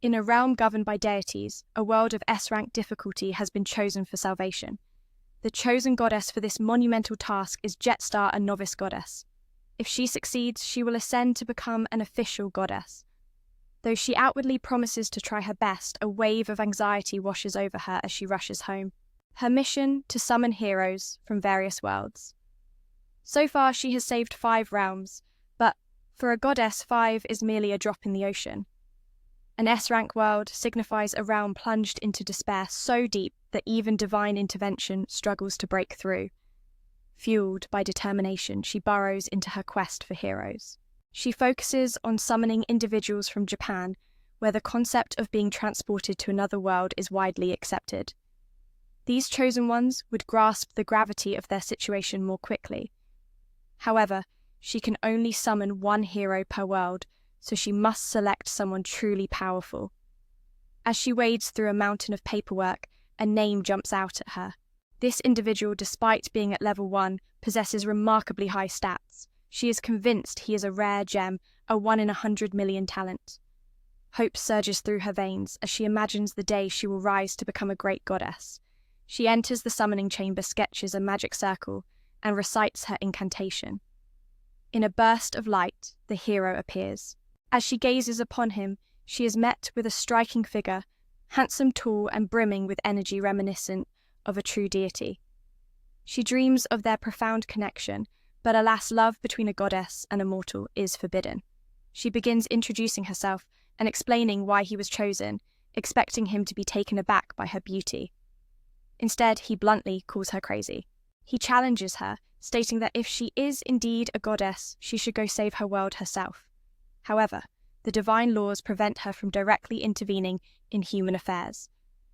In a realm governed by deities, a world of S-rank difficulty has been chosen for salvation. The chosen goddess for this monumental task is Jetstar, a novice goddess. If she succeeds, she will ascend to become an official goddess. Though she outwardly promises to try her best, a wave of anxiety washes over her as she rushes home. Her mission: to summon heroes from various worlds. So far, she has saved 5 realms, but for a goddess, 5 is merely a drop in the ocean. An S-rank world signifies a realm plunged into despair so deep that even divine intervention struggles to break through. Fueled by determination, she burrows into her quest for heroes. She focuses on summoning individuals from Japan, where the concept of being transported to another world is widely accepted. These chosen ones would grasp the gravity of their situation more quickly. However, she can only summon 1 hero per world, so she must select someone truly powerful. As she wades through a mountain of paperwork, a name jumps out at her. This individual, despite being at level 1, possesses remarkably high stats. She is convinced he is a rare gem, a 1 in 100 million talent. Hope surges through her veins as she imagines the day she will rise to become a great goddess. She enters the summoning chamber, sketches a magic circle, and recites her incantation. In a burst of light, the hero appears. As she gazes upon him, she is met with a striking figure, handsome, tall, and brimming with energy reminiscent of a true deity. She dreams of their profound connection, but alas, love between a goddess and a mortal is forbidden. She begins introducing herself and explaining why he was chosen, expecting him to be taken aback by her beauty. Instead, he bluntly calls her crazy. He challenges her, stating that if she is indeed a goddess, she should go save her world herself. However, the divine laws prevent her from directly intervening in human affairs.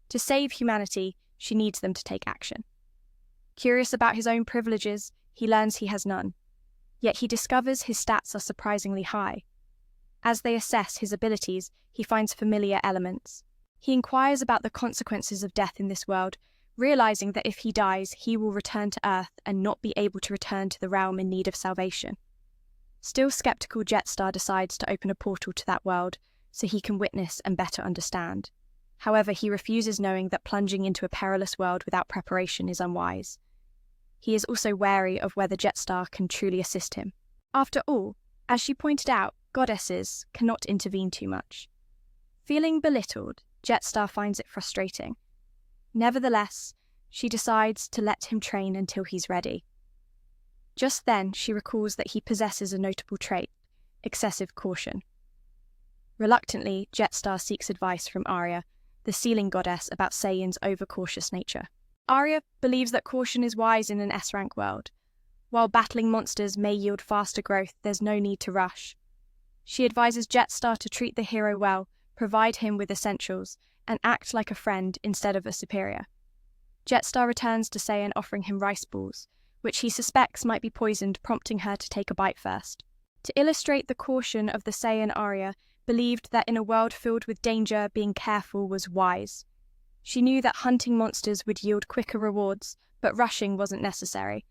To save humanity, she needs them to take action. Curious about his own privileges, he learns he has none. Yet he discovers his stats are surprisingly high. As they assess his abilities, he finds familiar elements. He inquires about the consequences of death in this world, realizing that if he dies, he will return to Earth and not be able to return to the realm in need of salvation. Still skeptical, Jetstar decides to open a portal to that world so he can witness and better understand. However, he refuses, knowing that plunging into a perilous world without preparation is unwise. He is also wary of whether Jetstar can truly assist him. After all, as she pointed out, goddesses cannot intervene too much. Feeling belittled, Jetstar finds it frustrating. Nevertheless, she decides to let him train until he's ready. Just then, she recalls that he possesses a notable trait: excessive caution. Reluctantly, Jetstar seeks advice from Arya, the ceiling goddess, about Saiyin's overcautious nature. Arya believes that caution is wise in an S-rank world. While battling monsters may yield faster growth, there's no need to rush. She advises Jetstar to treat the hero well, provide him with essentials, and act like a friend instead of a superior. Jetstar returns to Saiyan, offering him rice balls, which he suspects might be poisoned, prompting her to take a bite first. To illustrate the caution of the Saiyan, Arya believed that in a world filled with danger, being careful was wise. She knew that hunting monsters would yield quicker rewards, but rushing wasn't necessary.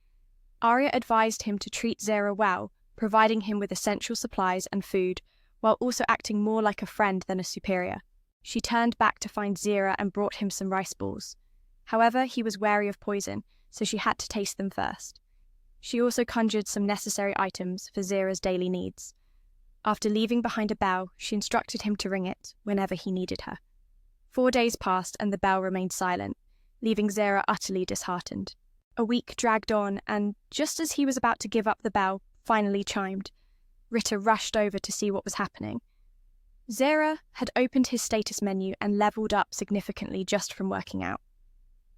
Arya advised him to treat Zera well, providing him with essential supplies and food, while also acting more like a friend than a superior. She turned back to find Zera and brought him some rice balls. However, he was wary of poison, so she had to taste them first. She also conjured some necessary items for Zera's daily needs. After leaving behind a bell, she instructed him to ring it whenever he needed her. 4 days passed and the bell remained silent, leaving Zera utterly disheartened. A week dragged on, and just as he was about to give up, the bell finally chimed. Ritter rushed over to see what was happening. Zera had opened his status menu and leveled up significantly just from working out.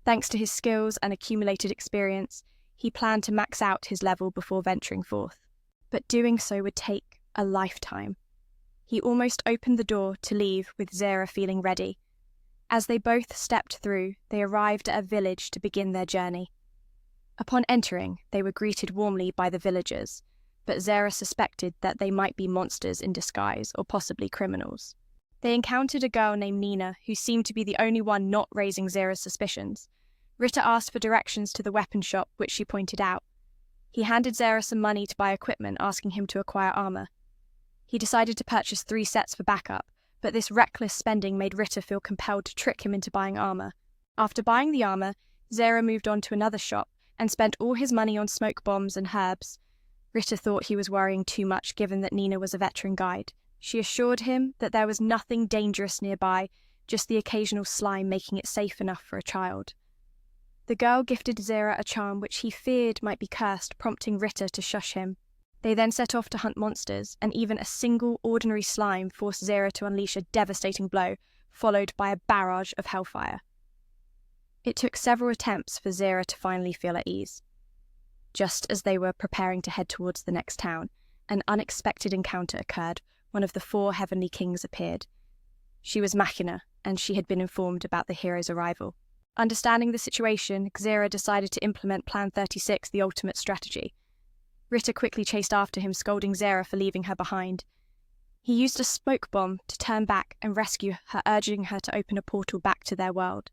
Thanks to his skills and accumulated experience, he planned to max out his level before venturing forth. But doing so would take a lifetime. He almost opened the door to leave, with Zera feeling ready. As they both stepped through, they arrived at a village to begin their journey. Upon entering, they were greeted warmly by the villagers, but Zera suspected that they might be monsters in disguise or possibly criminals. They encountered a girl named Nina, who seemed to be the only one not raising Zera's suspicions. Ritter asked for directions to the weapon shop, which she pointed out. He handed Zera some money to buy equipment, asking him to acquire armor. He decided to purchase 3 sets for backup, but this reckless spending made Ritter feel compelled to trick him into buying armor. After buying the armor, Zera moved on to another shop and spent all his money on smoke bombs and herbs. Ritter thought he was worrying too much given that Nina was a veteran guide. She assured him that there was nothing dangerous nearby, just the occasional slime making it safe enough for a child. The girl gifted Zera a charm which he feared might be cursed, prompting Ritter to shush him. They then set off to hunt monsters, and even a single ordinary slime forced Zera to unleash a devastating blow, followed by a barrage of hellfire. It took several attempts for Zera to finally feel at ease. Just as they were preparing to head towards the next town, an unexpected encounter occurred. One of the 4 heavenly kings appeared. She was Machina, and she had been informed about the hero's arrival. Understanding the situation, Xera decided to implement Plan 36, the ultimate strategy. Ritter quickly chased after him, scolding Zera for leaving her behind. He used a smoke bomb to turn back and rescue her, urging her to open a portal back to their world.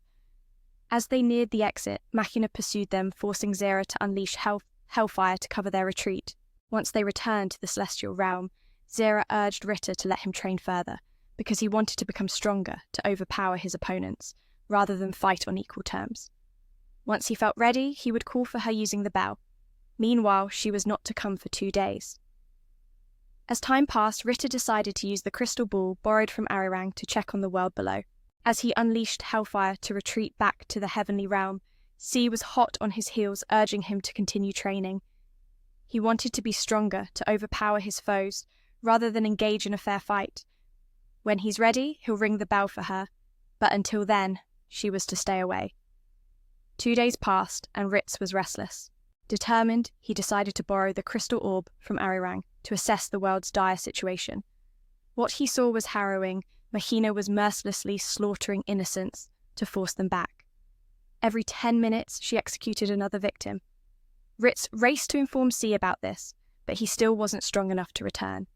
As they neared the exit, Machina pursued them, forcing Zera to unleash hellfire to cover their retreat. Once they returned to the celestial realm, Zera urged Ritter to let him train further, because he wanted to become stronger to overpower his opponents, rather than fight on equal terms. Once he felt ready, he would call for her using the bell. Meanwhile, she was not to come for 2 days. As time passed, Ritter decided to use the crystal ball borrowed from Arirang to check on the world below. As he unleashed hellfire to retreat back to the heavenly realm, C was hot on his heels, urging him to continue training. He wanted to be stronger to overpower his foes, rather than engage in a fair fight. When he's ready, he'll ring the bell for her, but until then, she was to stay away. 2 days passed, and Ritz was restless. Determined, he decided to borrow the crystal orb from Arirang to assess the world's dire situation. What he saw was harrowing. Machina was mercilessly slaughtering innocents to force them back. Every 10 minutes, she executed another victim. Ritz raced to inform C about this, but he still wasn't strong enough to return.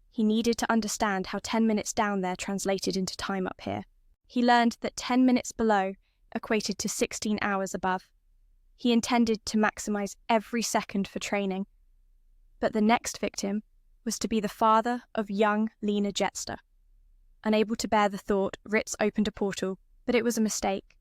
He needed to understand how 10 minutes down there translated into time up here. He learned that 10 minutes below equated to 16 hours above. He intended to maximize every second for training. But the next victim was to be the father of young Lena Jetster. Unable to bear the thought, Ritz opened a portal, but it was a mistake.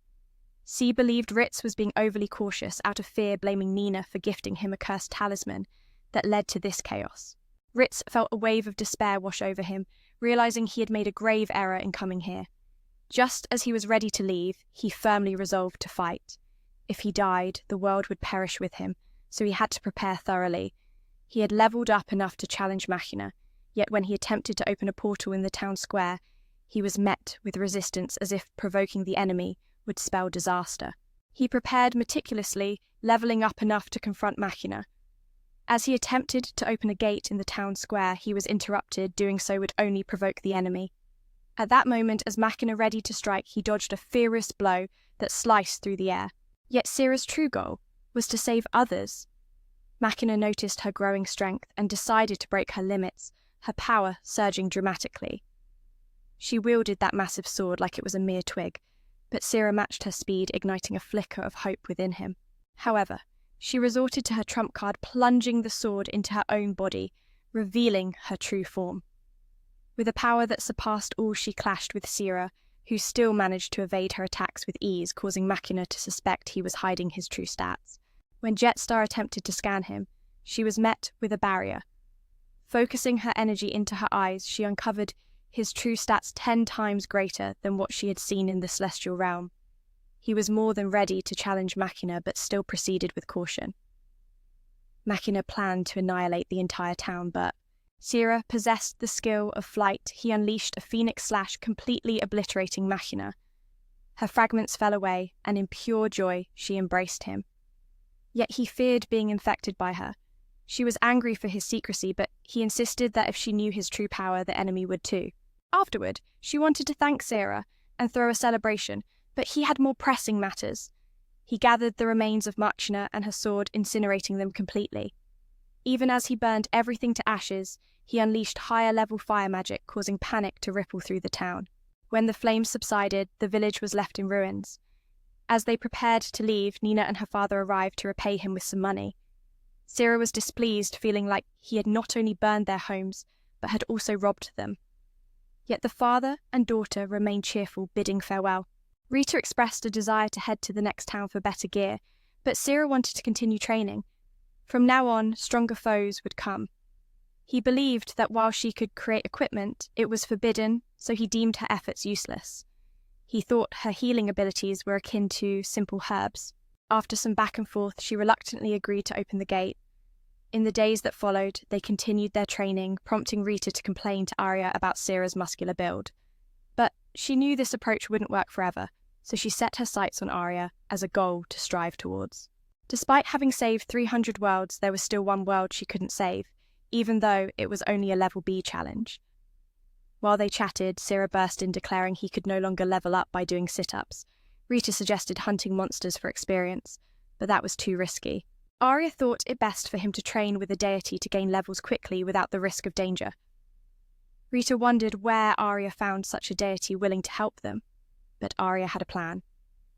C believed Ritz was being overly cautious out of fear, blaming Nina for gifting him a cursed talisman that led to this chaos. Ritz felt a wave of despair wash over him, realizing he had made a grave error in coming here. Just as he was ready to leave, he firmly resolved to fight. If he died, the world would perish with him, so he had to prepare thoroughly. He had leveled up enough to challenge Machina, yet when he attempted to open a portal in the town square, he was met with resistance as if provoking the enemy would spell disaster. He prepared meticulously, leveling up enough to confront Machina. As he attempted to open a gate in the town square, he was interrupted. Doing so would only provoke the enemy. At that moment, as Machina ready to strike, he dodged a furious blow that sliced through the air. Yet Sira's true goal was to save others. Machina noticed her growing strength and decided to break her limits, her power surging dramatically. She wielded that massive sword like it was a mere twig, but Sira matched her speed, igniting a flicker of hope within him. However, she resorted to her trump card, plunging the sword into her own body, revealing her true form. With a power that surpassed all, she clashed with Sira, who still managed to evade her attacks with ease, causing Machina to suspect he was hiding his true stats. When Jetstar attempted to scan him, she was met with a barrier. Focusing her energy into her eyes, she uncovered his true stats 10 times greater than what she had seen in the celestial realm. He was more than ready to challenge Machina, but still proceeded with caution. Machina planned to annihilate the entire town, but Sira possessed the skill of flight. He unleashed a phoenix slash, completely obliterating Machina. Her fragments fell away, and in pure joy, she embraced him. Yet he feared being infected by her. She was angry for his secrecy, but he insisted that if she knew his true power, the enemy would too. Afterward, she wanted to thank Sira and throw a celebration, but he had more pressing matters. He gathered the remains of Machina and her sword, incinerating them completely. Even as he burned everything to ashes, he unleashed higher-level fire magic, causing panic to ripple through the town. When the flames subsided, the village was left in ruins. As they prepared to leave, Nina and her father arrived to repay him with some money. Sira was displeased, feeling like he had not only burned their homes, but had also robbed them. Yet the father and daughter remained cheerful, bidding farewell. Rita expressed a desire to head to the next town for better gear, but Sira wanted to continue training. From now on, stronger foes would come. He believed that while she could create equipment, it was forbidden, so he deemed her efforts useless. He thought her healing abilities were akin to simple herbs. After some back and forth, she reluctantly agreed to open the gate. In the days that followed, they continued their training, prompting Rita to complain to Arya about Sira's muscular build. But she knew this approach wouldn't work forever, so she set her sights on Arya as a goal to strive towards. Despite having saved 300 worlds, there was still one world she couldn't save, even though it was only a level B challenge. While they chatted, Sira burst in declaring he could no longer level up by doing sit-ups. Rita suggested hunting monsters for experience, but that was too risky. Arya thought it best for him to train with a deity to gain levels quickly without the risk of danger. Rita wondered where Arya found such a deity willing to help them, but Arya had a plan.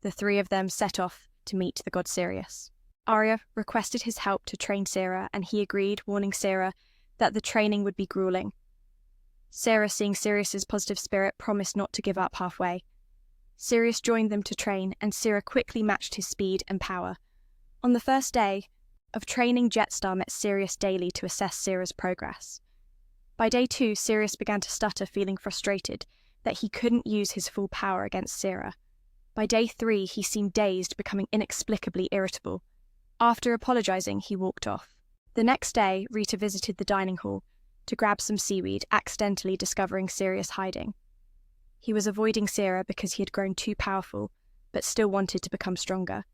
The three of them set off to meet the god Sirius. Arya requested his help to train Sira, and he agreed, warning Sira that the training would be grueling. Sira, seeing Sirius's positive spirit, promised not to give up halfway. Sirius joined them to train, and Sira quickly matched his speed and power. On the first day of training, Jetstar met Sirius daily to assess Sira's progress. By day 2, Sirius began to stutter, feeling frustrated that he couldn't use his full power against Sira. By day 3, he seemed dazed, becoming inexplicably irritable. After apologizing, he walked off. The next day, Rita visited the dining hall to grab some seaweed, accidentally discovering Sirius hiding. He was avoiding Sira because he had grown too powerful, but still wanted to become stronger.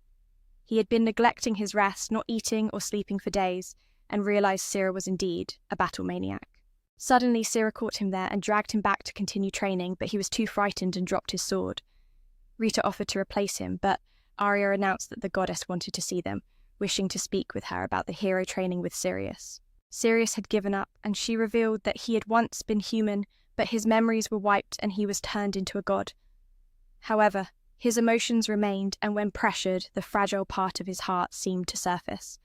He had been neglecting his rest, not eating or sleeping for days, and realized Sira was indeed a battle maniac. Suddenly, Sira caught him there and dragged him back to continue training, but he was too frightened and dropped his sword. Rita offered to replace him, but Arya announced that the goddess wanted to see them, wishing to speak with her about the hero training with Sirius. Sirius had given up, and she revealed that he had once been human, but his memories were wiped and he was turned into a god. However, his emotions remained, and when pressured, the fragile part of his heart seemed to surface.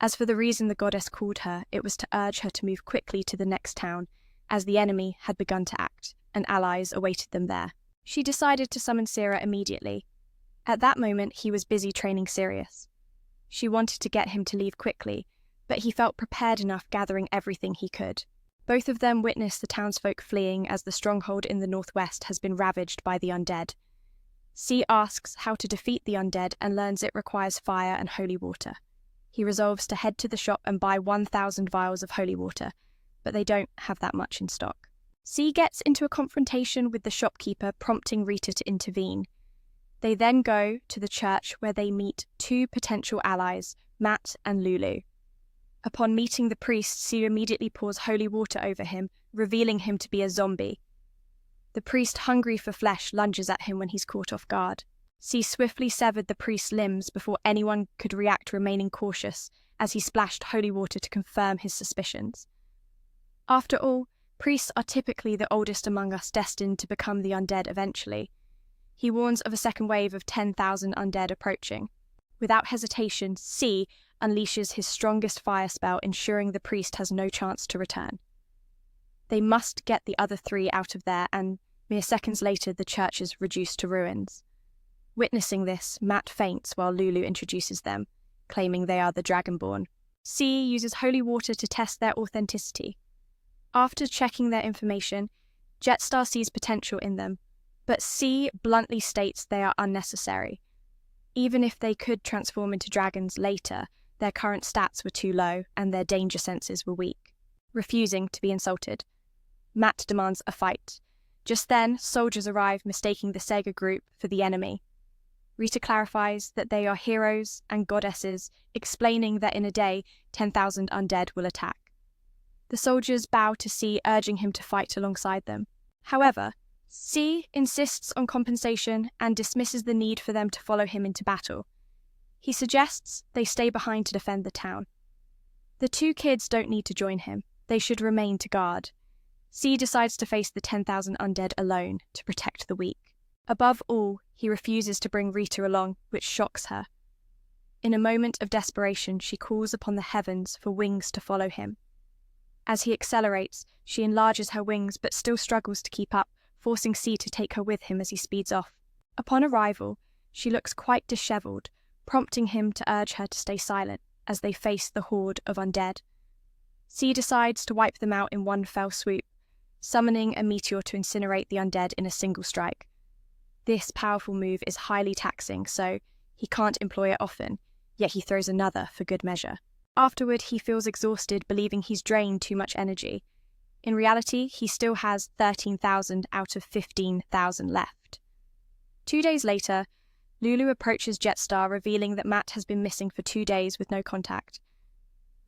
As for the reason the goddess called her, it was to urge her to move quickly to the next town, as the enemy had begun to act, and allies awaited them there. She decided to summon Sira immediately. At that moment, he was busy training Sirius. She wanted to get him to leave quickly, but he felt prepared enough, gathering everything he could. Both of them witnessed the townsfolk fleeing as the stronghold in the northwest has been ravaged by the undead. C asks how to defeat the undead and learns it requires fire and holy water. He resolves to head to the shop and buy 1,000 vials of holy water, but they don't have that much in stock. C gets into a confrontation with the shopkeeper, prompting Rita to intervene. They then go to the church where they meet two potential allies, Matt and Lulu. Upon meeting the priest, C immediately pours holy water over him, revealing him to be a zombie. The priest, hungry for flesh, lunges at him when he's caught off guard. C swiftly severed the priest's limbs before anyone could react, remaining cautious as he splashed holy water to confirm his suspicions. After all, priests are typically the oldest among us, destined to become the undead eventually. He warns of a second wave of 10,000 undead approaching. Without hesitation, C unleashes his strongest fire spell, ensuring the priest has no chance to return. They must get the other three out of there, and mere seconds later the church is reduced to ruins. Witnessing this, Matt faints while Lulu introduces them, claiming they are the Dragonborn. C uses holy water to test their authenticity. After checking their information, Jetstar sees potential in them, but C bluntly states they are unnecessary. Even if they could transform into dragons later, their current stats were too low and their danger senses were weak. Refusing to be insulted, Matt demands a fight. Just then, soldiers arrive, mistaking the Sega group for the enemy. Rita clarifies that they are heroes and goddesses, explaining that in a day, 10,000 undead will attack. The soldiers bow to C, urging him to fight alongside them. However, C insists on compensation and dismisses the need for them to follow him into battle. He suggests they stay behind to defend the town. The two kids don't need to join him. They should remain to guard. C decides to face the 10,000 undead alone to protect the weak. Above all, he refuses to bring Rita along, which shocks her. In a moment of desperation, she calls upon the heavens for wings to follow him. As he accelerates, she enlarges her wings but still struggles to keep up, forcing C to take her with him as he speeds off. Upon arrival, she looks quite disheveled, prompting him to urge her to stay silent as they face the horde of undead. C decides to wipe them out in one fell swoop, summoning a meteor to incinerate the undead in a single strike. This powerful move is highly taxing, so he can't employ it often, yet he throws another for good measure. Afterward, he feels exhausted, believing he's drained too much energy. In reality, he still has 13,000 out of 15,000 left. 2 days later, Lulu approaches Jetstar, revealing that Matt has been missing for 2 days with no contact.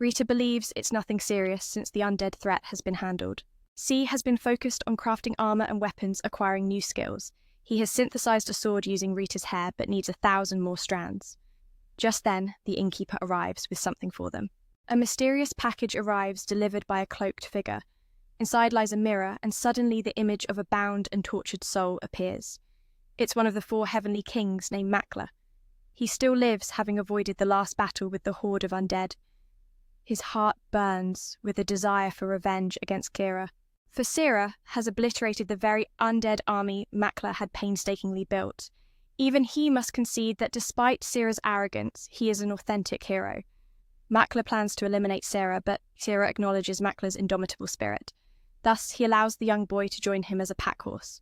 Rita believes it's nothing serious since the undead threat has been handled. C has been focused on crafting armor and weapons, acquiring new skills. He has synthesized a sword using Rita's hair, but needs 1,000 more strands. Just then, the innkeeper arrives with something for them. A mysterious package arrives, delivered by a cloaked figure. Inside lies a mirror, and suddenly the image of a bound and tortured soul appears. It's one of the 4 heavenly kings named Makla. He still lives, having avoided the last battle with the horde of undead. His heart burns with a desire for revenge against Kira. For Sira has obliterated the very undead army Makla had painstakingly built. Even he must concede that despite Sira's arrogance, he is an authentic hero. Makla plans to eliminate Sira, but Sira acknowledges Makla's indomitable spirit. Thus, he allows the young boy to join him as a pack horse.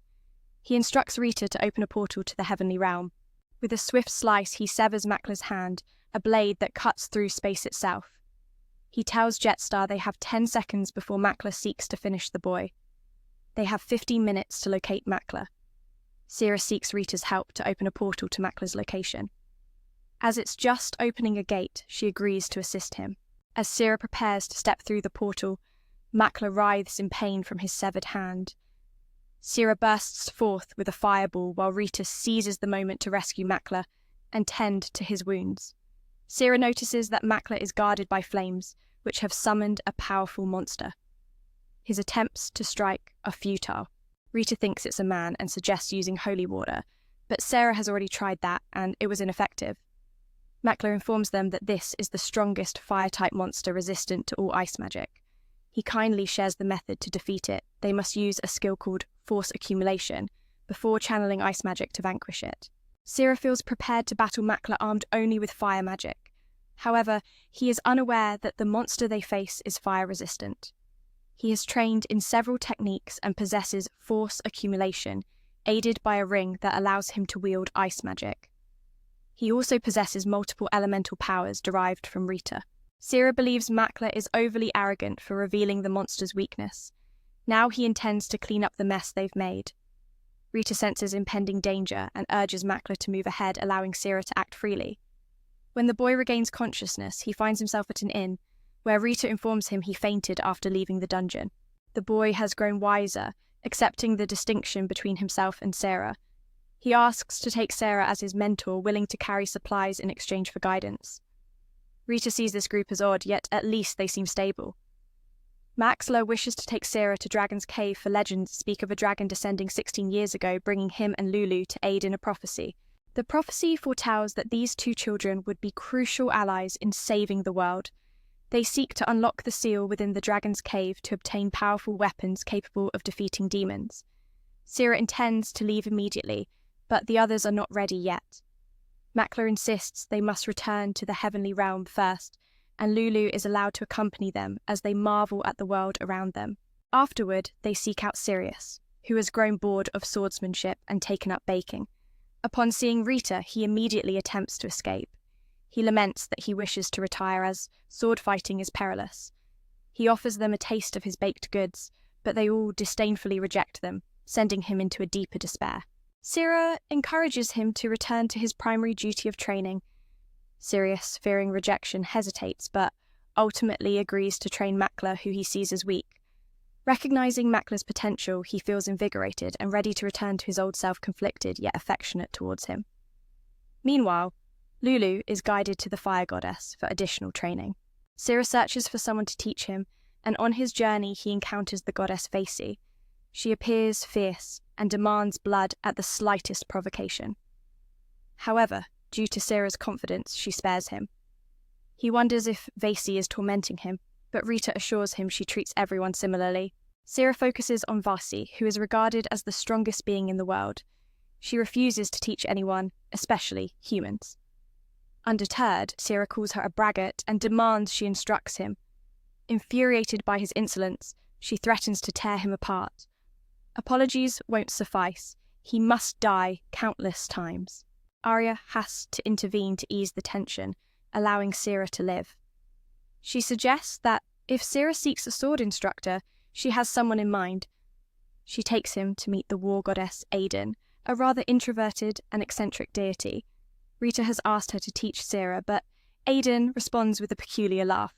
He instructs Rita to open a portal to the heavenly realm. With a swift slice, he severs Makla's hand, a blade that cuts through space itself. He tells Jetstar they have 10 seconds before Makla seeks to finish the boy. They have 15 minutes to locate Makla. Sira seeks Rita's help to open a portal to Makla's location. As it's just opening a gate, she agrees to assist him. As Sira prepares to step through the portal, Makla writhes in pain from his severed hand. Sira bursts forth with a fireball while Rita seizes the moment to rescue Makla and tend to his wounds. Sira notices that Makla is guarded by flames, which have summoned a powerful monster. His attempts to strike are futile. Rita thinks it's a man and suggests using holy water, but Sarah has already tried that and it was ineffective. Makla informs them that this is the strongest fire-type monster resistant to all ice magic. He kindly shares the method to defeat it. They must use a skill called force accumulation before channeling ice magic to vanquish it. Sira feels prepared to battle Makla armed only with fire magic. However, he is unaware that the monster they face is fire-resistant. He has trained in several techniques and possesses force accumulation, aided by a ring that allows him to wield ice magic. He also possesses multiple elemental powers derived from Rita. Sira believes Makla is overly arrogant for revealing the monster's weakness. Now he intends to clean up the mess they've made. Rita senses impending danger and urges Makla to move ahead, allowing Sira to act freely. When the boy regains consciousness, he finds himself at an inn, where Rita informs him he fainted after leaving the dungeon. The boy has grown wiser, accepting the distinction between himself and Sarah. He asks to take Sarah as his mentor, willing to carry supplies in exchange for guidance. Rita sees this group as odd, yet at least they seem stable. Maxla wishes to take Sarah to Dragon's Cave, for legends speak of a dragon descending 16 years ago, bringing him and Lulu to aid in a prophecy. The prophecy foretells that these 2 children would be crucial allies in saving the world. They seek to unlock the seal within the Dragon's Cave to obtain powerful weapons capable of defeating demons. Sira intends to leave immediately, but the others are not ready yet. Makla insists they must return to the heavenly realm first, and Lulu is allowed to accompany them as they marvel at the world around them. Afterward, they seek out Sirius, who has grown bored of swordsmanship and taken up baking. Upon seeing Rita, he immediately attempts to escape. He laments that he wishes to retire as sword fighting is perilous. He offers them a taste of his baked goods, but they all disdainfully reject them, sending him into a deeper despair. Sira encourages him to return to his primary duty of training. Sirius, fearing rejection, hesitates, but ultimately agrees to train Makla, who he sees as weak. Recognizing Makla's potential, he feels invigorated and ready to return to his old self, conflicted yet affectionate towards him. Meanwhile, Lulu is guided to the fire goddess for additional training. Sira searches for someone to teach him, and on his journey he encounters the goddess Facey. She appears fierce and demands blood at the slightest provocation. However, due to Sira's confidence, she spares him. He wonders if Vasey is tormenting him. but Rita assures him she treats everyone similarly. Sera focuses on Vasi, who is regarded as the strongest being in the world. She refuses to teach anyone, especially humans. Undeterred, Sera calls her a braggart and demands she instructs him. Infuriated by his insolence, she threatens to tear him apart. Apologies won't suffice. He must die countless times. Arya has to intervene to ease the tension, allowing Sera to live. She suggests that if Sera seeks a sword instructor, she has someone in mind. She takes him to meet the war goddess Aiden, a rather introverted and eccentric deity. Rita has asked her to teach Sera, but Aiden responds with a peculiar laugh.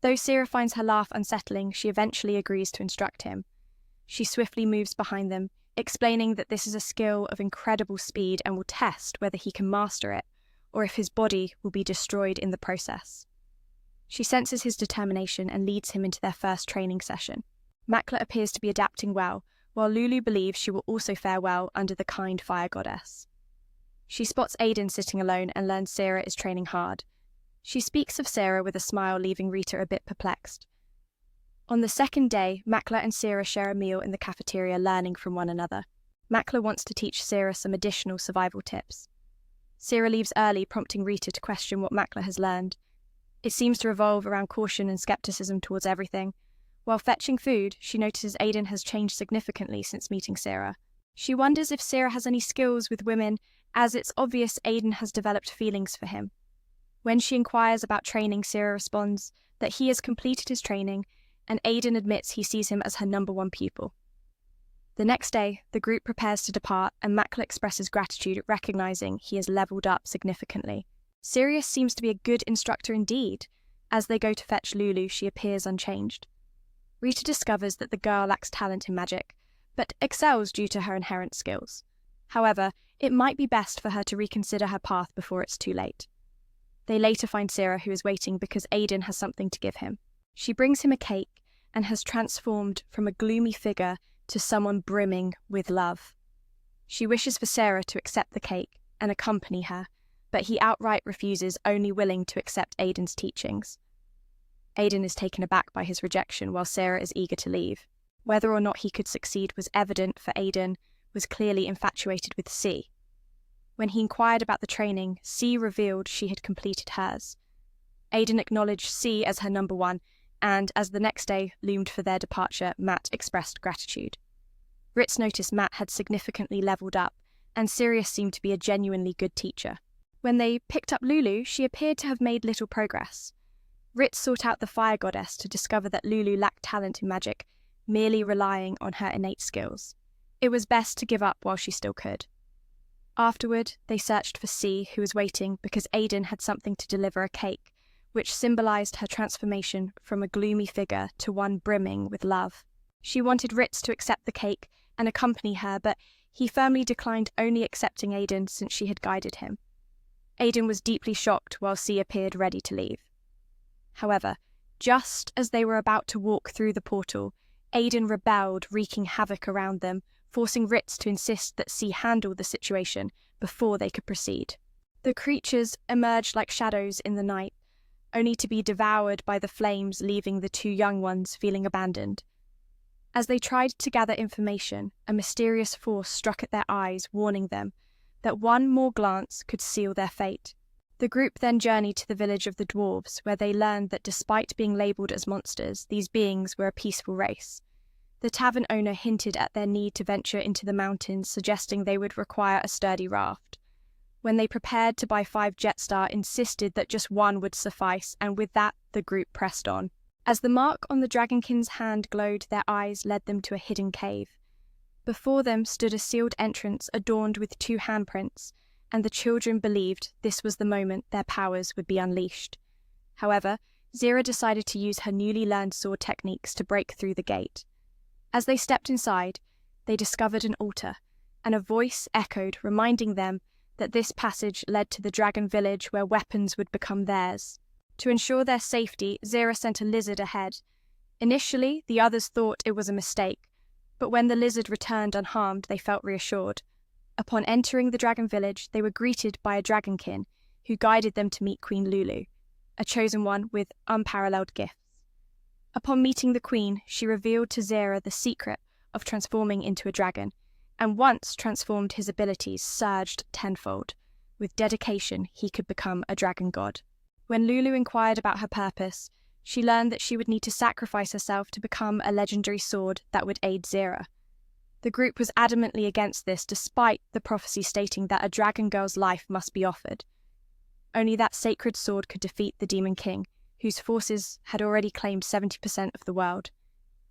Though Sera finds her laugh unsettling, she eventually agrees to instruct him. She swiftly moves behind them, explaining that this is a skill of incredible speed and will test whether he can master it, or if his body will be destroyed in the process. She senses his determination and leads him into their first training session. Makla appears to be adapting well, while Lulu believes she will also fare well under the kind fire goddess. She spots Aiden sitting alone and learns Sera is training hard. She speaks of Sera with a smile, leaving Rita a bit perplexed. On the second day, Makla and Sera share a meal in the cafeteria, learning from one another. Makla wants to teach Sera some additional survival tips. Sera leaves early, prompting Rita to question what Makla has learned. It seems to revolve around caution and skepticism towards everything. While fetching food, she notices Aiden has changed significantly since meeting Sera. She wonders if Sera has any skills with women, as it's obvious Aiden has developed feelings for him. When she inquires about training, Sera responds that he has completed his training, and Aiden admits he sees him as her #1 pupil. The next day, the group prepares to depart, and Makla expresses gratitude, recognizing he has leveled up significantly. Sirius seems to be a good instructor indeed. As they go to fetch Lulu, she appears unchanged. Rita discovers that the girl lacks talent in magic, but excels due to her inherent skills. However, it might be best for her to reconsider her path before it's too late. They later find Sera, who is waiting because Aiden has something to give him. She brings him a cake and has transformed from a gloomy figure to someone brimming with love. She wishes for Sera to accept the cake and accompany her, but he outright refuses, only willing to accept Aiden's teachings. Aiden is taken aback by his rejection, while Sera is eager to leave. Whether or not he could succeed was evident, for Aiden was clearly infatuated with C. When he inquired about the training, C revealed she had completed hers. Aiden acknowledged C as her #1, and as the next day loomed for their departure, Matt expressed gratitude. Ritz noticed Matt had significantly leveled up, and Sirius seemed to be a genuinely good teacher. When they picked up Lulu, she appeared to have made little progress. Ritz sought out the fire goddess to discover that Lulu lacked talent in magic, merely relying on her innate skills. It was best to give up while she still could. Afterward, they searched for C, who was waiting because Aiden had something to deliver, a cake, which symbolized her transformation from a gloomy figure to one brimming with love. She wanted Ritz to accept the cake and accompany her, but he firmly declined, only accepting Aiden since she had guided him. Aiden was deeply shocked while C appeared ready to leave. However, just as they were about to walk through the portal, Aiden rebelled, wreaking havoc around them, forcing Ritz to insist that C handle the situation before they could proceed. The creatures emerged like shadows in the night, only to be devoured by the flames, leaving the two young ones feeling abandoned. As they tried to gather information, a mysterious force struck at their eyes, warning them that one more glance could seal their fate. The group then journeyed to the village of the dwarves, where they learned that despite being labelled as monsters, these beings were a peaceful race. The tavern owner hinted at their need to venture into the mountains, suggesting they would require a sturdy raft. When they prepared to buy 5 Jetstar, insisted that just 1 would suffice, and with that, the group pressed on. As the mark on the Dragonking's hand glowed, their eyes led them to a hidden cave. Before them stood a sealed entrance adorned with 2 handprints, and the children believed this was the moment their powers would be unleashed. However, Zira decided to use her newly learned sword techniques to break through the gate. As they stepped inside, they discovered an altar, and a voice echoed, reminding them that this passage led to the dragon village where weapons would become theirs. To ensure their safety, Zira sent a lizard ahead. Initially, the others thought it was a mistake, but when the lizard returned unharmed, they felt reassured. Upon entering the dragon village, they were greeted by a dragonkin who guided them to meet Queen Lulu, a chosen one with unparalleled gifts. Upon meeting the queen, she revealed to Zera the secret of transforming into a dragon, and once transformed, his abilities surged tenfold. With dedication, he could become a dragon god. When Lulu inquired about her purpose, she learned that she would need to sacrifice herself to become a legendary sword that would aid Zera. The group was adamantly against this, despite the prophecy stating that a dragon girl's life must be offered. Only that sacred sword could defeat the Demon King, whose forces had already claimed 70% of the world.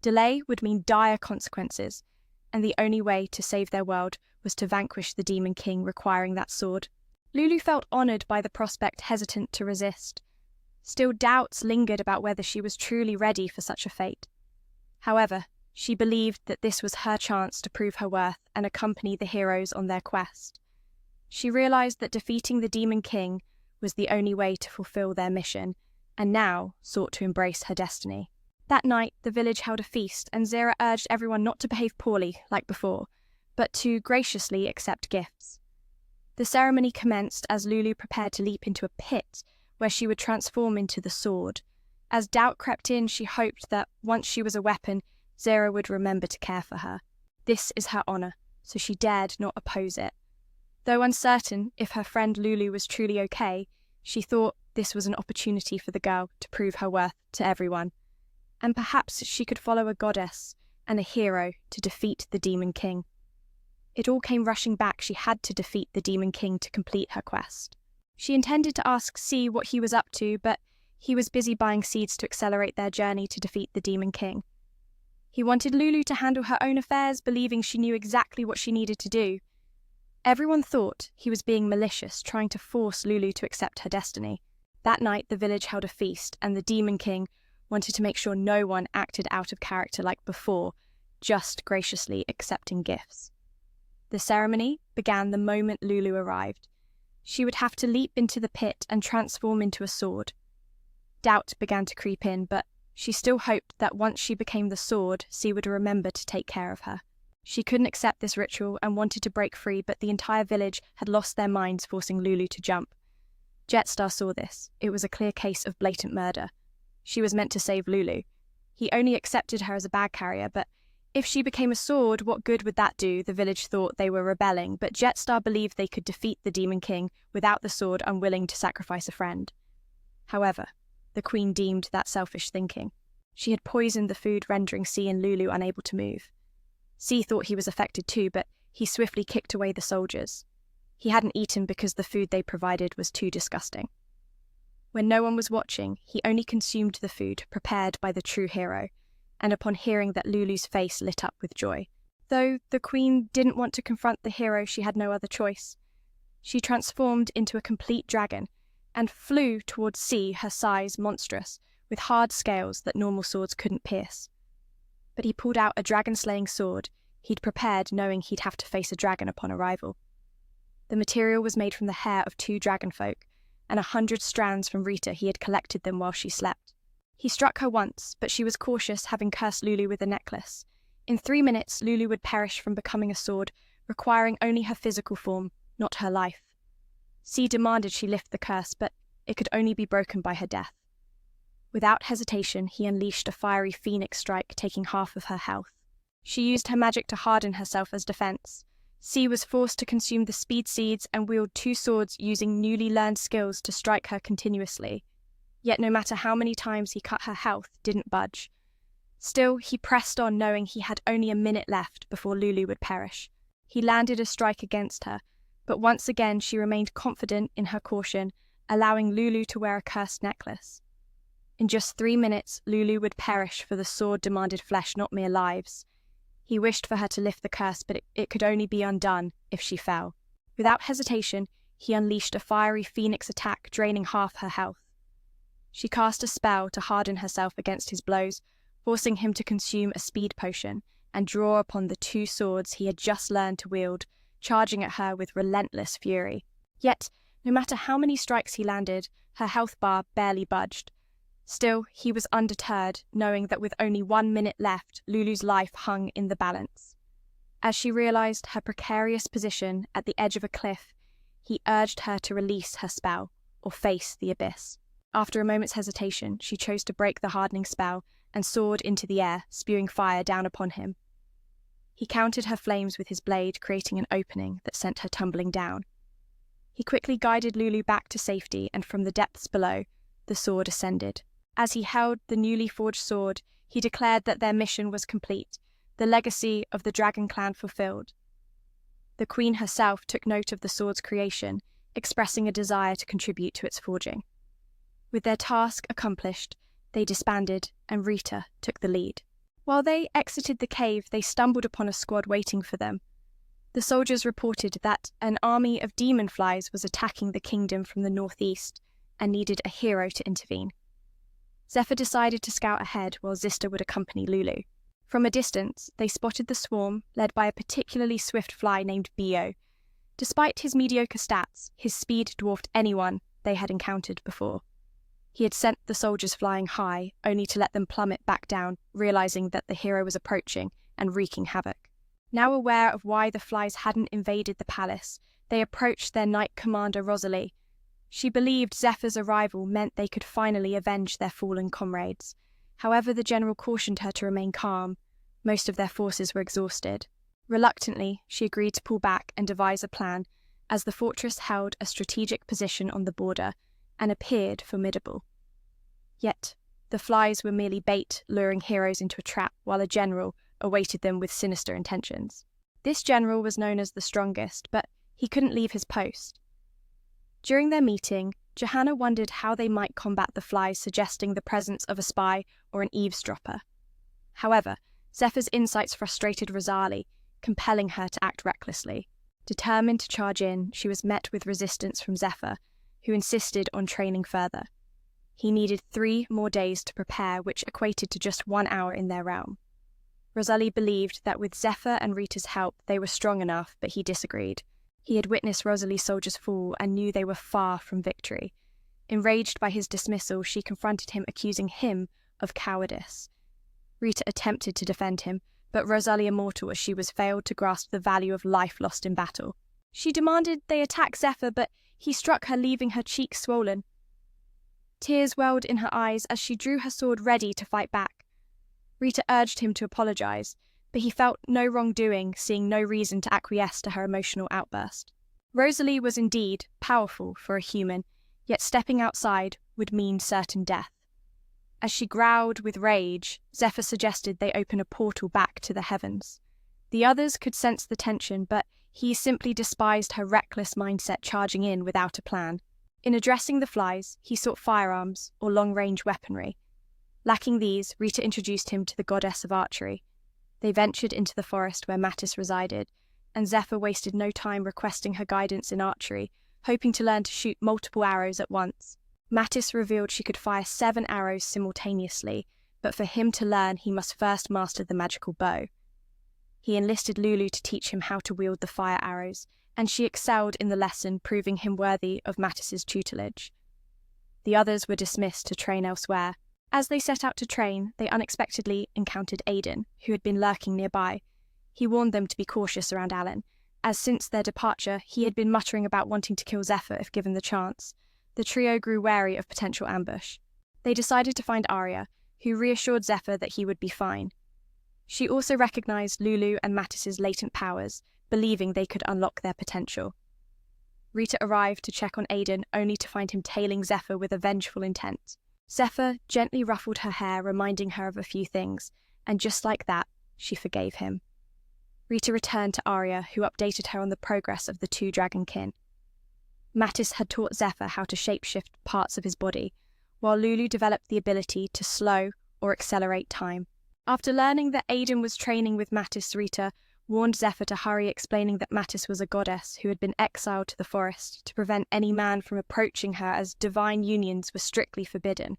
Delay would mean dire consequences, and the only way to save their world was to vanquish the Demon King requiring that sword. Lulu felt honoured by the prospect, hesitant to resist. Still, doubts lingered about whether she was truly ready for such a fate. However, she believed that this was her chance to prove her worth and accompany the heroes on their quest. She realised that defeating the Demon King was the only way to fulfil their mission, and now sought to embrace her destiny. That night, the village held a feast, and Zera urged everyone not to behave poorly, like before, but to graciously accept gifts. The ceremony commenced as Lulu prepared to leap into a pit, where she would transform into the sword. As doubt crept in, she hoped that, once she was a weapon, Zera would remember to care for her. This is her honour, so she dared not oppose it. Though uncertain if her friend Lulu was truly okay, she thought this was an opportunity for the girl to prove her worth to everyone. And perhaps she could follow a goddess and a hero to defeat the Demon King. It all came rushing back. She had to defeat the Demon King to complete her quest. She intended to ask C what he was up to, but he was busy buying seeds to accelerate their journey to defeat the Demon King. He wanted Lulu to handle her own affairs, believing she knew exactly what she needed to do. Everyone thought he was being malicious, trying to force Lulu to accept her destiny. That night, the village held a feast, and the Demon King wanted to make sure no one acted out of character like before, just graciously accepting gifts. The ceremony began the moment Lulu arrived. She would have to leap into the pit and transform into a sword. Doubt began to creep in, but she still hoped that once she became the sword, C would remember to take care of her. She couldn't accept this ritual and wanted to break free, but the entire village had lost their minds, forcing Lulu to jump. Jetstar saw this. It was a clear case of blatant murder. She was meant to save Lulu. He only accepted her as a bag carrier, but if she became a sword, what good would that do? The village thought they were rebelling, but Jetstar believed they could defeat the Demon King without the sword, unwilling to sacrifice a friend. However, the queen deemed that selfish thinking. She had poisoned the food, rendering C and Lulu unable to move. C thought he was affected too, but he swiftly kicked away the soldiers. He hadn't eaten because the food they provided was too disgusting. When no one was watching, he only consumed the food prepared by the true hero, and upon hearing that, Lulu's face lit up with joy. Though the queen didn't want to confront the hero, she had no other choice. She transformed into a complete dragon and flew towards C, her size monstrous, with hard scales that normal swords couldn't pierce. But he pulled out a dragon-slaying sword he'd prepared, knowing he'd have to face a dragon upon arrival. The material was made from the hair of 2 dragonfolk, and 100 strands from Rita. He had collected them while she slept. He struck her once, but she was cautious, having cursed Lulu with a necklace. In 3 minutes, Lulu would perish from becoming a sword, requiring only her physical form, not her life. C demanded she lift the curse, but it could only be broken by her death. Without hesitation, he unleashed a fiery phoenix strike, taking half of her health. She used her magic to harden herself as defense. C was forced to consume the speed seeds and wield 2 swords, using newly learned skills to strike her continuously. Yet no matter how many times he cut her health, didn't budge. Still, he pressed on, knowing he had only a minute left before Lulu would perish. He landed a strike against her, but once again she remained confident in her caution, allowing Lulu to wear a cursed necklace. In just 3 minutes, Lulu would perish, for the sword demanded flesh, not mere lives. He wished for her to lift the curse, but it could only be undone if she fell. Without hesitation, he unleashed a fiery phoenix attack, draining half her health. She cast a spell to harden herself against his blows, forcing him to consume a speed potion and draw upon the 2 swords he had just learned to wield, charging at her with relentless fury. Yet, no matter how many strikes he landed, her health bar barely budged. Still, he was undeterred, knowing that with only 1 minute left, Lulu's life hung in the balance. As she realized her precarious position at the edge of a cliff, he urged her to release her spell or face the abyss. After a moment's hesitation, she chose to break the hardening spell and soared into the air, spewing fire down upon him. He countered her flames with his blade, creating an opening that sent her tumbling down. He quickly guided Lulu back to safety, and from the depths below, the sword ascended. As he held the newly forged sword, he declared that their mission was complete, the legacy of the Dragon Clan fulfilled. The Queen herself took note of the sword's creation, expressing a desire to contribute to its forging. With their task accomplished, they disbanded, and Rita took the lead. While they exited the cave, they stumbled upon a squad waiting for them. The soldiers reported that an army of demon flies was attacking the kingdom from the northeast and needed a hero to intervene. Zephyr decided to scout ahead while Zista would accompany Lulu. From a distance, they spotted the swarm, led by a particularly swift fly named Bio. Despite his mediocre stats, his speed dwarfed anyone they had encountered before. He had sent the soldiers flying high, only to let them plummet back down, realizing that the hero was approaching and wreaking havoc. Now aware of why the flies hadn't invaded the palace, they approached their knight commander Rosalie. She believed Zephyr's arrival meant they could finally avenge their fallen comrades. However, the general cautioned her to remain calm. Most of their forces were exhausted. Reluctantly, she agreed to pull back and devise a plan, as the fortress held a strategic position on the border and appeared formidable. Yet, the flies were merely bait, luring heroes into a trap, while a general awaited them with sinister intentions. This general was known as the strongest, but he couldn't leave his post. During their meeting, Johanna wondered how they might combat the flies, suggesting the presence of a spy or an eavesdropper. However, Zephyr's insights frustrated Rosalie, compelling her to act recklessly. Determined to charge in, she was met with resistance from Zephyr, who insisted on training further. He needed 3 more days to prepare, which equated to just 1 hour in their realm. Rosalie believed that with Zephyr and Rita's help they were strong enough, but he disagreed. He had witnessed Rosalie's soldiers fall and knew they were far from victory. Enraged by his dismissal, she confronted him, accusing him of cowardice. Rita attempted to defend him, but Rosalie, immortal as she was, failed to grasp the value of life lost in battle. She demanded they attack Zephyr, but he struck her, leaving her cheeks swollen. Tears welled in her eyes as she drew her sword ready to fight back. Rita urged him to apologize, but he felt no wrongdoing, seeing no reason to acquiesce to her emotional outburst. Rosalie was indeed powerful for a human, yet stepping outside would mean certain death. As she growled with rage, Zephyr suggested they open a portal back to the heavens. The others could sense the tension, but he simply despised her reckless mindset, charging in without a plan. In addressing the flies, he sought firearms or long-range weaponry. Lacking these, Rita introduced him to the goddess of archery. They ventured into the forest where Mattis resided, and Zephyr wasted no time requesting her guidance in archery, hoping to learn to shoot multiple arrows at once. Mattis revealed she could fire 7 arrows simultaneously, but for him to learn, he must first master the magical bow. He enlisted Lulu to teach him how to wield the fire arrows, and she excelled in the lesson, proving him worthy of Mattis's tutelage. The others were dismissed to train elsewhere. As they set out to train, they unexpectedly encountered Aiden, who had been lurking nearby. He warned them to be cautious around Alan, as since their departure, he had been muttering about wanting to kill Zephyr if given the chance. The trio grew wary of potential ambush. They decided to find Arya, who reassured Zephyr that he would be fine. She also recognized Lulu and Mattis's latent powers, believing they could unlock their potential. Rita arrived to check on Aiden, only to find him tailing Zephyr with a vengeful intent. Zephyr gently ruffled her hair, reminding her of a few things, and just like that, she forgave him. Rita returned to Arya, who updated her on the progress of the 2 dragonkin. Mattis had taught Zephyr how to shapeshift parts of his body, while Lulu developed the ability to slow or accelerate time. After learning that Aiden was training with Mattis, Rita warned Zephyr to hurry, explaining that Mattis was a goddess who had been exiled to the forest to prevent any man from approaching her, as divine unions were strictly forbidden.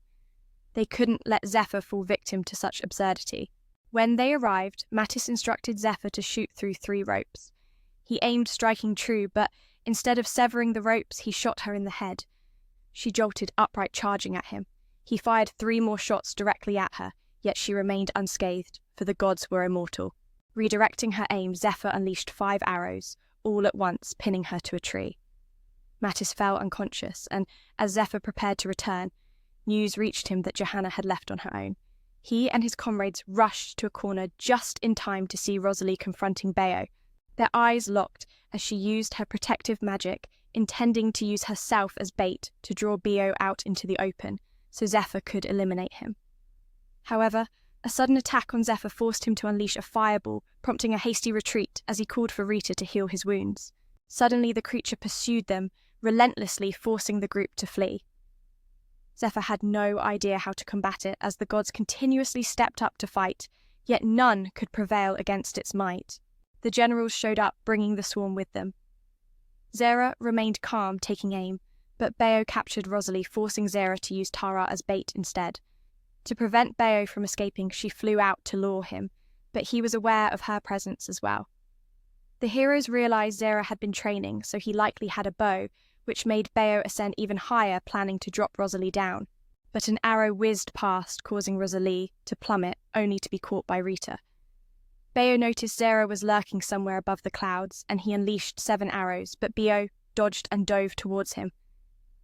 They couldn't let Zephyr fall victim to such absurdity. When they arrived, Mattis instructed Zephyr to shoot through 3 ropes. He aimed, striking true, but instead of severing the ropes, he shot her in the head. She jolted upright, charging at him. He fired 3 more shots directly at her, yet she remained unscathed, for the gods were immortal. Redirecting her aim, Zephyr unleashed 5 arrows, all at once, pinning her to a tree. Mattis fell unconscious, and as Zephyr prepared to return, news reached him that Johanna had left on her own. He and his comrades rushed to a corner just in time to see Rosalie confronting Bayo. Their eyes locked as she used her protective magic, intending to use herself as bait to draw Bayo out into the open, so Zephyr could eliminate him. However, a sudden attack on Zephyr forced him to unleash a fireball, prompting a hasty retreat as he called for Rita to heal his wounds. Suddenly, the creature pursued them, relentlessly forcing the group to flee. Zephyr had no idea how to combat it as the gods continuously stepped up to fight, yet none could prevail against its might. The generals showed up, bringing the swarm with them. Zera remained calm, taking aim, but Bayo captured Rosalie, forcing Zera to use Tara as bait instead. To prevent Bayo from escaping, she flew out to lure him, but he was aware of her presence as well. The heroes realized Zera had been training, so he likely had a bow, which made Bayo ascend even higher, planning to drop Rosalie down. But an arrow whizzed past, causing Rosalie to plummet, only to be caught by Rita. Bayo noticed Zera was lurking somewhere above the clouds, and he unleashed 7 arrows, but Bayo dodged and dove towards him.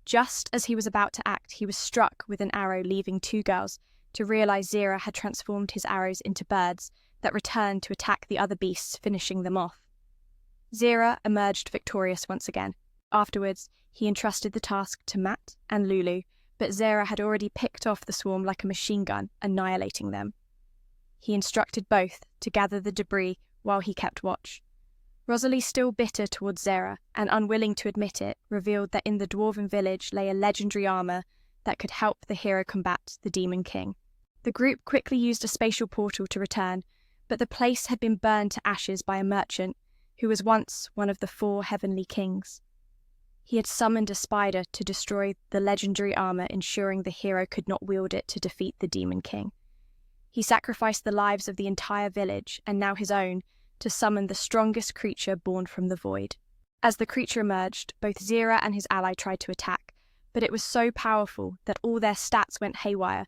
Just as he was about to act, he was struck with an arrow, leaving 2 girls to realize Zera had transformed his arrows into birds that returned to attack the other beasts, finishing them off. Zera emerged victorious once again. Afterwards, he entrusted the task to Matt and Lulu, but Zera had already picked off the swarm like a machine gun, annihilating them. He instructed both to gather the debris while he kept watch. Rosalie, still bitter towards Zera and unwilling to admit it, revealed that in the dwarven village lay a legendary armor that could help the hero combat the Demon King. The group quickly used a spatial portal to return, but the place had been burned to ashes by a merchant who was once one of the 4 heavenly kings. He had summoned a spider to destroy the legendary armor, ensuring the hero could not wield it to defeat the Demon King. He sacrificed the lives of the entire village, and now his own, to summon the strongest creature born from the void. As the creature emerged, both Zera and his ally tried to attack, but it was so powerful that all their stats went haywire.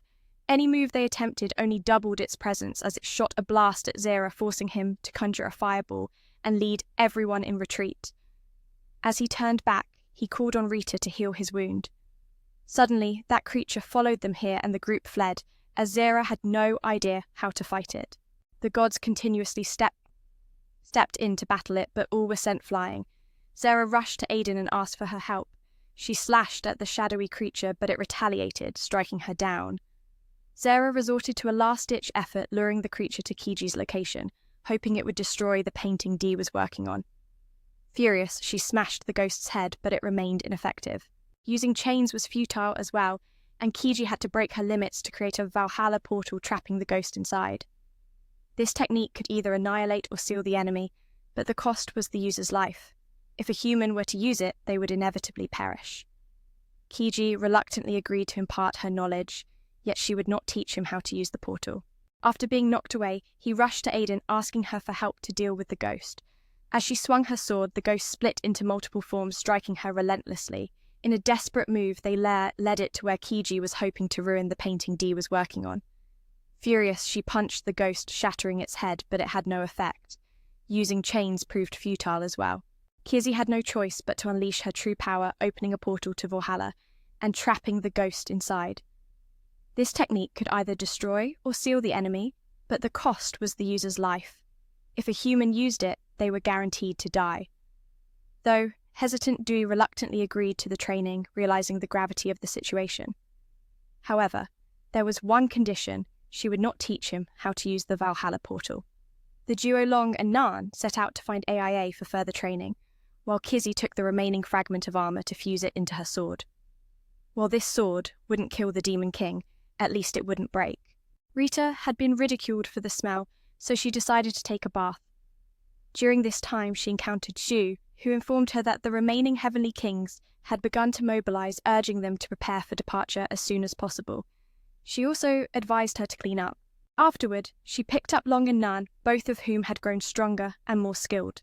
Any move they attempted only doubled its presence as it shot a blast at Zera, forcing him to conjure a fireball and lead everyone in retreat. As he turned back, he called on Rita to heal his wound. Suddenly, that creature followed them here and the group fled, as Zera had no idea how to fight it. The gods continuously stepped in to battle it, but all were sent flying. Zera rushed to Aiden and asked for her help. She slashed at the shadowy creature, but it retaliated, striking her down. Zera resorted to a last-ditch effort, luring the creature to Kiji's location, hoping it would destroy the painting Dee was working on. Furious, she smashed the ghost's head, but it remained ineffective. Using chains was futile as well, and Kiji had to break her limits to create a Valhalla portal, trapping the ghost inside. This technique could either annihilate or seal the enemy, but the cost was the user's life. If a human were to use it, they would inevitably perish. Kiji reluctantly agreed to impart her knowledge, yet she would not teach him how to use the portal. After being knocked away, he rushed to Aiden, asking her for help to deal with the ghost. As she swung her sword, the ghost split into multiple forms, striking her relentlessly. In a desperate move, they led it to where Kiji was hoping to ruin the painting Dee was working on. Furious, she punched the ghost, shattering its head, but it had no effect. Using chains proved futile as well. Kizzy had no choice but to unleash her true power, opening a portal to Valhalla and trapping the ghost inside. This technique could either destroy or seal the enemy, but the cost was the user's life. If a human used it, they were guaranteed to die. Though hesitant, Dewey reluctantly agreed to the training, realizing the gravity of the situation. However, there was one condition: she would not teach him how to use the Valhalla portal. The duo Long and Nan set out to find AIA for further training, while Kizzy took the remaining fragment of armor to fuse it into her sword. While this sword wouldn't kill the Demon King, at least it wouldn't break. Rita had been ridiculed for the smell, so she decided to take a bath. During this time, she encountered Xu, who informed her that the remaining heavenly kings had begun to mobilize, urging them to prepare for departure as soon as possible. She also advised her to clean up. Afterward, she picked up Long and Nan, both of whom had grown stronger and more skilled.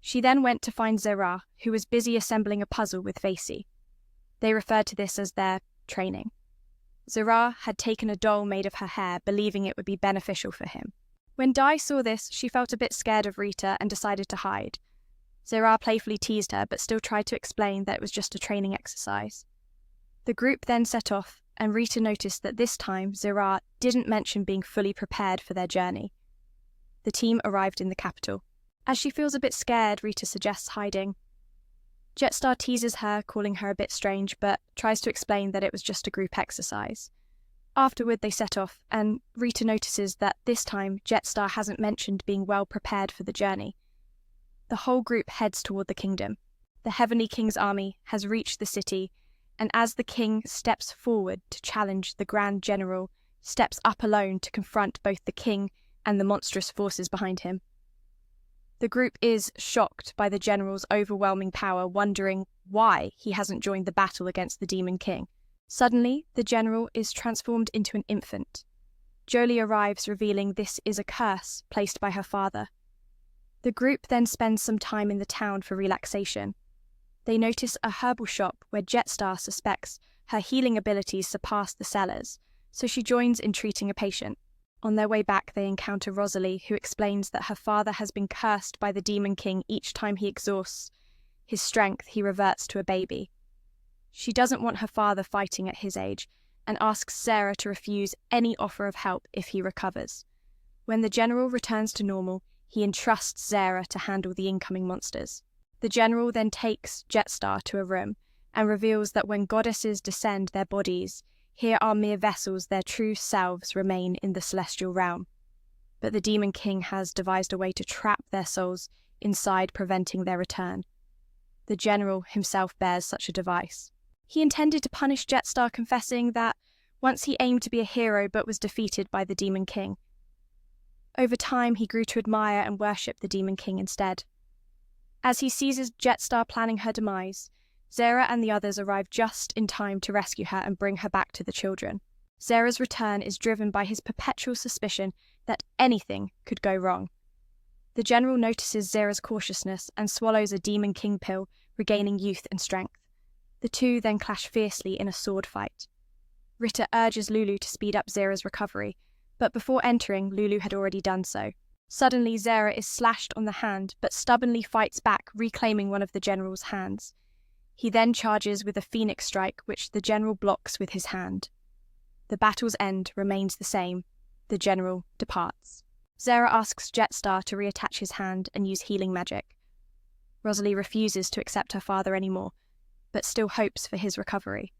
She then went to find Zera, who was busy assembling a puzzle with Vacy. They referred to this as their training. Zera had taken a doll made of her hair, believing it would be beneficial for him. When Dai saw this, she felt a bit scared of Rita and decided to hide. Zera playfully teased her, but still tried to explain that it was just a training exercise. The group then set off, and Rita noticed that this time Zera didn't mention being fully prepared for their journey. The team arrived in the capital. As she feels a bit scared, Rita suggests hiding. Jetstar teases her, calling her a bit strange, but tries to explain that it was just a group exercise. Afterward, they set off, and Rita notices that this time Jetstar hasn't mentioned being well prepared for the journey. The whole group heads toward the kingdom. The Heavenly King's army has reached the city, and as the king steps forward to challenge, the Grand General steps up alone to confront both the king and the monstrous forces behind him. The group is shocked by the general's overwhelming power, wondering why he hasn't joined the battle against the Demon King. Suddenly, the general is transformed into an infant. Jolie arrives, revealing this is a curse placed by her father. The group then spends some time in the town for relaxation. They notice a herbal shop where Jetstar suspects her healing abilities surpass the seller's, so she joins in treating a patient. On their way back, they encounter Rosalie, who explains that her father has been cursed by the Demon King. Each time he exhausts his strength, he reverts to a baby. She doesn't want her father fighting at his age, and asks Zera to refuse any offer of help if he recovers. When the general returns to normal, he entrusts Zera to handle the incoming monsters. The general then takes Jetstar to a room, and reveals that when goddesses descend their bodies, here are mere vessels, their true selves remain in the celestial realm. But the Demon King has devised a way to trap their souls inside, preventing their return. The general himself bears such a device. He intended to punish Jetstar, confessing that once he aimed to be a hero but was defeated by the Demon King. Over time, he grew to admire and worship the Demon King instead. As he seizes Jetstar planning her demise, Zera and the others arrive just in time to rescue her and bring her back to the children. Zera's return is driven by his perpetual suspicion that anything could go wrong. The general notices Zera's cautiousness and swallows a Demon King pill, regaining youth and strength. The two then clash fiercely in a sword fight. Rita urges Lulu to speed up Zera's recovery, but before entering, Lulu had already done so. Suddenly, Zera is slashed on the hand, but stubbornly fights back, reclaiming one of the general's hands. He then charges with a phoenix strike, which the general blocks with his hand. The battle's end remains the same. The general departs. Zera asks Jetstar to reattach his hand and use healing magic. Rosalie refuses to accept her father anymore, but still hopes for his recovery.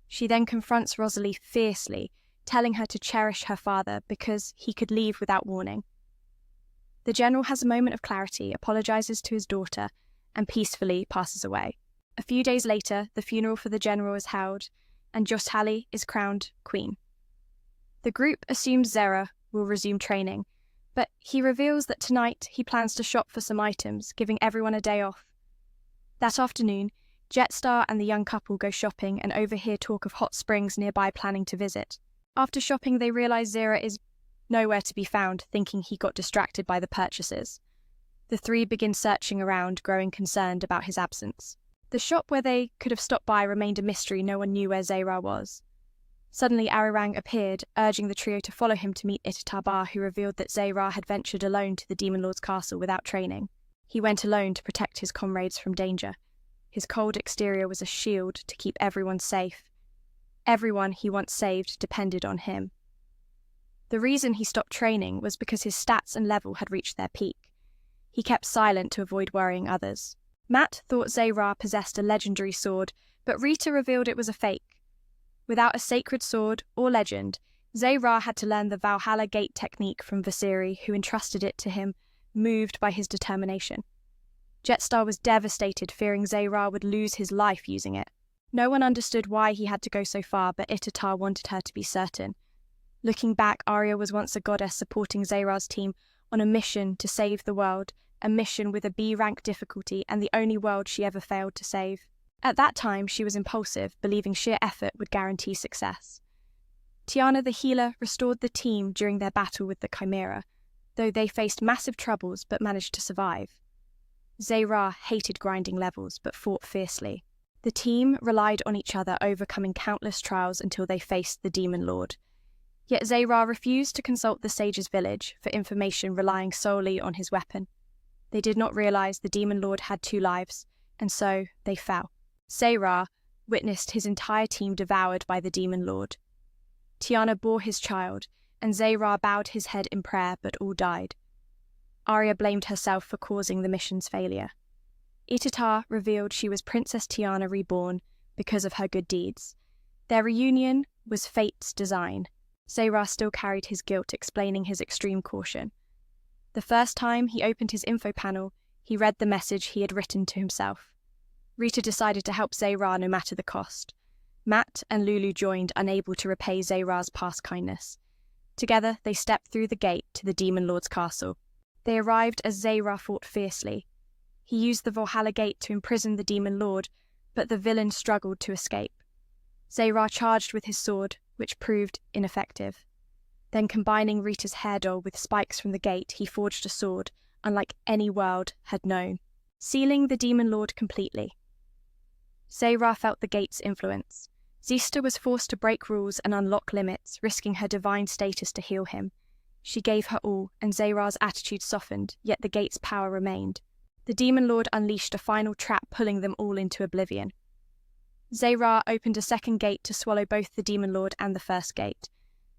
She then confronts Rosalie fiercely, telling her to cherish her father because he could leave without warning. The general has a moment of clarity, apologizes to his daughter, and peacefully passes away. A few days later, the funeral for the general is held, and Jostali is crowned queen. The group assumes Zera will resume training, but he reveals that tonight he plans to shop for some items, giving everyone a day off. That afternoon, Jetstar and the young couple go shopping and overhear talk of hot springs nearby, planning to visit. After shopping, they realize Zera is nowhere to be found, thinking he got distracted by the purchases. The three begin searching around, growing concerned about his absence. The shop where they could have stopped by remained a mystery. No one knew where Zera was. Suddenly, Arirang appeared, urging the trio to follow him to meet Itatar, who revealed that Zera had ventured alone to the Demon Lord's castle without training. He went alone to protect his comrades from danger. His cold exterior was a shield to keep everyone safe. Everyone he once saved depended on him. The reason he stopped training was because his stats and level had reached their peak. He kept silent to avoid worrying others. Matt thought Zera possessed a legendary sword, but Rita revealed it was a fake. Without a sacred sword or legend, Zera had to learn the Valhalla Gate technique from Vasiri, who entrusted it to him, moved by his determination. Jetstar was devastated, fearing Zera would lose his life using it. No one understood why he had to go so far, but Itatar wanted her to be certain. Looking back, Arya was once a goddess supporting Zera's team on a mission to save the world, a mission with a B-rank difficulty and the only world she ever failed to save. At that time, she was impulsive, believing sheer effort would guarantee success. Tiana the healer restored the team during their battle with the Chimera, though they faced massive troubles but managed to survive. Zera hated grinding levels but fought fiercely. The team relied on each other, overcoming countless trials until they faced the Demon Lord. Yet Zera refused to consult the sage's village for information, relying solely on his weapon. They did not realize the Demon Lord had 2 lives, and so they fell. Zera witnessed his entire team devoured by the Demon Lord. Tiana bore his child, and Zayra bowed his head in prayer, but all died. Arya blamed herself for causing the mission's failure. Itatar revealed she was Princess Tiana reborn because of her good deeds. Their reunion was fate's design. Zayra still carried his guilt, explaining his extreme caution. The first time he opened his info panel, he read the message he had written to himself. Rita decided to help Zayra no matter the cost. Matt and Lulu joined, unable to repay Zayra's past kindness. Together, they stepped through the gate to the Demon Lord's castle. They arrived as Zayra fought fiercely. He used the Valhalla Gate to imprison the Demon Lord, but the villain struggled to escape. Zayra charged with his sword, which proved ineffective. Then, combining Rita's hair doll with spikes from the gate, he forged a sword, unlike any world had known, sealing the Demon Lord completely. Zayra felt the gate's influence. Zista was forced to break rules and unlock limits, risking her divine status to heal him. She gave her all, and Zayra's attitude softened, yet the gate's power remained. The Demon Lord unleashed a final trap, pulling them all into oblivion. Zayra opened a second gate to swallow both the Demon Lord and the first gate.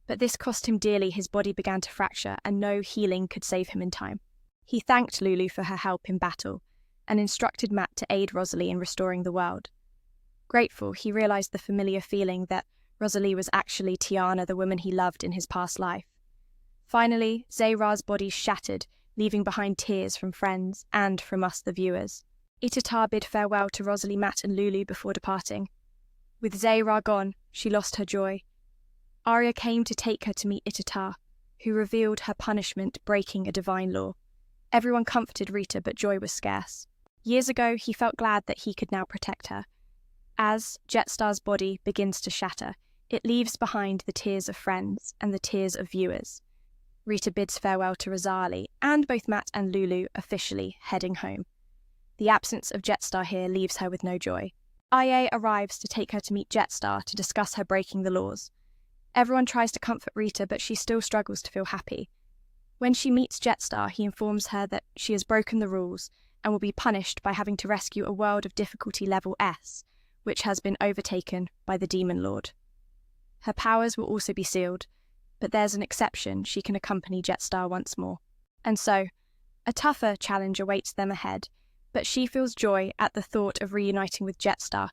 But this cost him dearly. His body began to fracture, and no healing could save him in time. He thanked Lulu for her help in battle, and instructed Matt to aid Rosalie in restoring the world. Grateful, he realized the familiar feeling that Rosalie was actually Tiana, the woman he loved in his past life. Finally, Zayra's body shattered, leaving behind tears from friends and from us, the viewers. Itatar bid farewell to Rosalie, Matt and Lulu before departing. With Zayra gone, she lost her joy. Arya came to take her to meet Itatar, who revealed her punishment, breaking a divine law. Everyone comforted Rita, but joy was scarce. Years ago, he felt glad that he could now protect her. As Jetstar's body begins to shatter, it leaves behind the tears of friends and the tears of viewers. Rita bids farewell to Rosalie, and both Matt and Lulu officially heading home. The absence of Jetstar here leaves her with no joy. IA arrives to take her to meet Jetstar to discuss her breaking the laws. Everyone tries to comfort Rita, but she still struggles to feel happy. When she meets Jetstar, he informs her that she has broken the rules and will be punished by having to rescue a world of difficulty level S, which has been overtaken by the Demon Lord. Her powers will also be sealed, but there's an exception: she can accompany Jetstar once more. And so, a tougher challenge awaits them ahead, but she feels joy at the thought of reuniting with Jetstar,